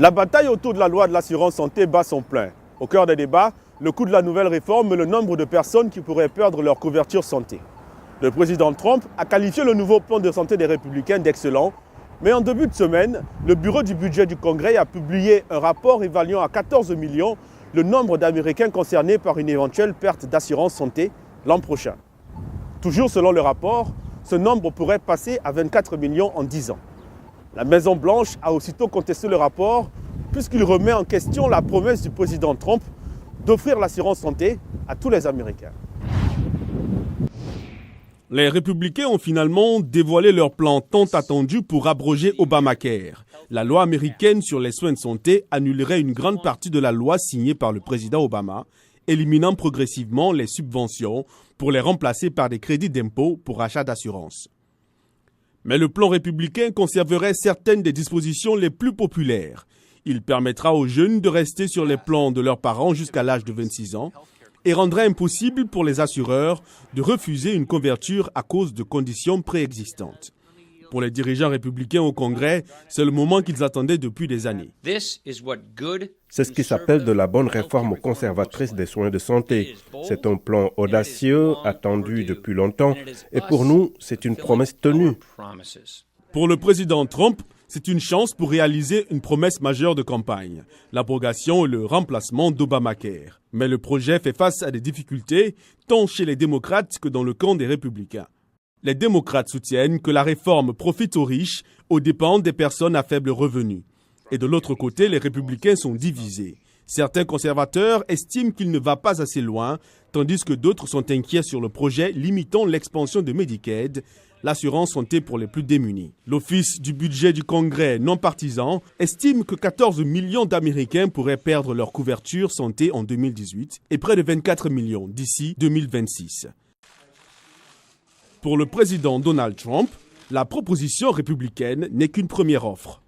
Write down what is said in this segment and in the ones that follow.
La bataille autour de la loi de l'assurance santé bat son plein. Au cœur des débats, le coût de la nouvelle réforme et le nombre de personnes qui pourraient perdre leur couverture santé. Le président Trump a qualifié le nouveau plan de santé des Républicains d'excellent, mais en début de semaine, le bureau du budget du Congrès a publié un rapport évaluant à 14 millions le nombre d'Américains concernés par une éventuelle perte d'assurance santé l'an prochain. Toujours selon le rapport, ce nombre pourrait passer à 24 millions en 10 ans. La Maison-Blanche a aussitôt contesté le rapport puisqu'il remet en question la promesse du président Trump d'offrir l'assurance santé à tous les Américains. Les républicains ont finalement dévoilé leur plan tant attendu pour abroger Obamacare. La loi américaine sur les soins de santé annulerait une grande partie de la loi signée par le président Obama, éliminant progressivement les subventions pour les remplacer par des crédits d'impôt pour achat d'assurance. Mais le plan républicain conserverait certaines des dispositions les plus populaires. Il permettra aux jeunes de rester sur les plans de leurs parents jusqu'à l'âge de 26 ans et rendrait impossible pour les assureurs de refuser une couverture à cause de conditions préexistantes. Pour les dirigeants républicains au Congrès, c'est le moment qu'ils attendaient depuis des années. C'est ce qui s'appelle de la bonne réforme conservatrice des soins de santé. C'est un plan audacieux, attendu depuis longtemps, et pour nous, c'est une promesse tenue. Pour le président Trump, c'est une chance pour réaliser une promesse majeure de campagne, l'abrogation et le remplacement d'Obamacare. Mais le projet fait face à des difficultés, tant chez les démocrates que dans le camp des républicains. Les démocrates soutiennent que la réforme profite aux riches aux dépens des personnes à faible revenu. Et de l'autre côté, les républicains sont divisés. Certains conservateurs estiment qu'il ne va pas assez loin, tandis que d'autres sont inquiets sur le projet limitant l'expansion de Medicaid, l'assurance santé pour les plus démunis. L'Office du budget du Congrès non partisan estime que 14 millions d'Américains pourraient perdre leur couverture santé en 2018 et près de 24 millions d'ici 2026. Pour le président Donald Trump, la proposition républicaine n'est qu'une première offre.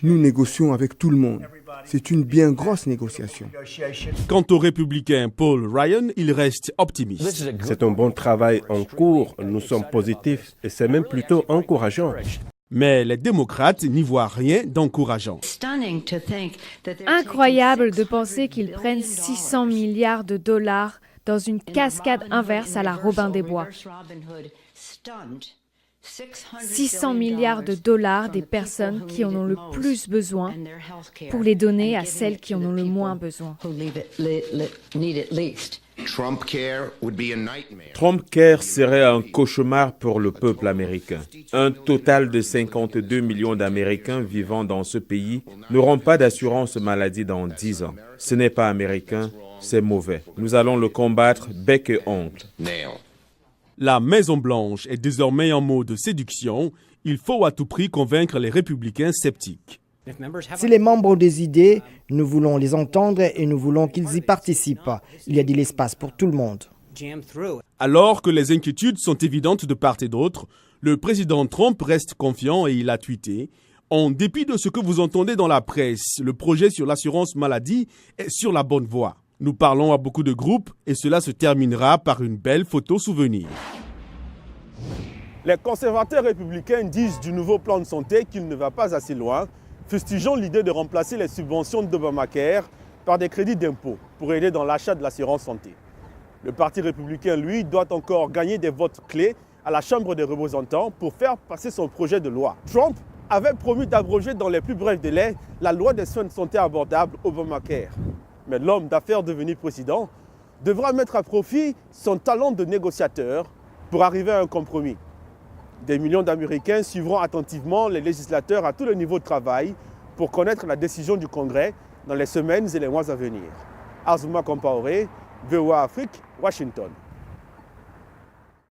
Nous négocions avec tout le monde. C'est une bien grosse négociation. Quant au républicain Paul Ryan, il reste optimiste. C'est un bon travail en cours, nous sommes positifs et c'est même plutôt encourageant. Mais les démocrates n'y voient rien d'encourageant. Incroyable de penser qu'ils prennent 600 milliards de dollars dans une cascade inverse à la Robin des Bois. 600 milliards de dollars des personnes qui en ont le plus besoin pour les donner à celles qui en ont le moins besoin. Trumpcare serait un cauchemar pour le peuple américain. Un total de 52 millions d'Américains vivant dans ce pays n'auront pas d'assurance maladie dans 10 ans. Ce n'est pas américain, c'est mauvais. Nous allons le combattre bec et ongle. La Maison-Blanche est désormais en mode séduction. Il faut à tout prix convaincre les républicains sceptiques. Si les membres ont des idées, nous voulons les entendre et nous voulons qu'ils y participent. Il y a de l'espace pour tout le monde. Alors que les inquiétudes sont évidentes de part et d'autre, le président Trump reste confiant et il a tweeté « En dépit de ce que vous entendez dans la presse, le projet sur l'assurance maladie est sur la bonne voie. Nous parlons à beaucoup de groupes et cela se terminera par une belle photo souvenir. » Les conservateurs républicains disent du nouveau plan de santé qu'il ne va pas assez loin, fustigeant l'idée de remplacer les subventions d'Obamacare par des crédits d'impôt pour aider dans l'achat de l'assurance santé. Le Parti républicain, lui, doit encore gagner des votes clés à la Chambre des représentants pour faire passer son projet de loi. Trump avait promis d'abroger dans les plus brefs délais la loi des soins de santé abordables Obamacare. Mais l'homme d'affaires devenu président devra mettre à profit son talent de négociateur pour arriver à un compromis. Des millions d'Américains suivront attentivement les législateurs à tous les niveaux de travail pour connaître la décision du Congrès dans les semaines et les mois à venir. Azuma Compaoré, VOA Afrique, Washington.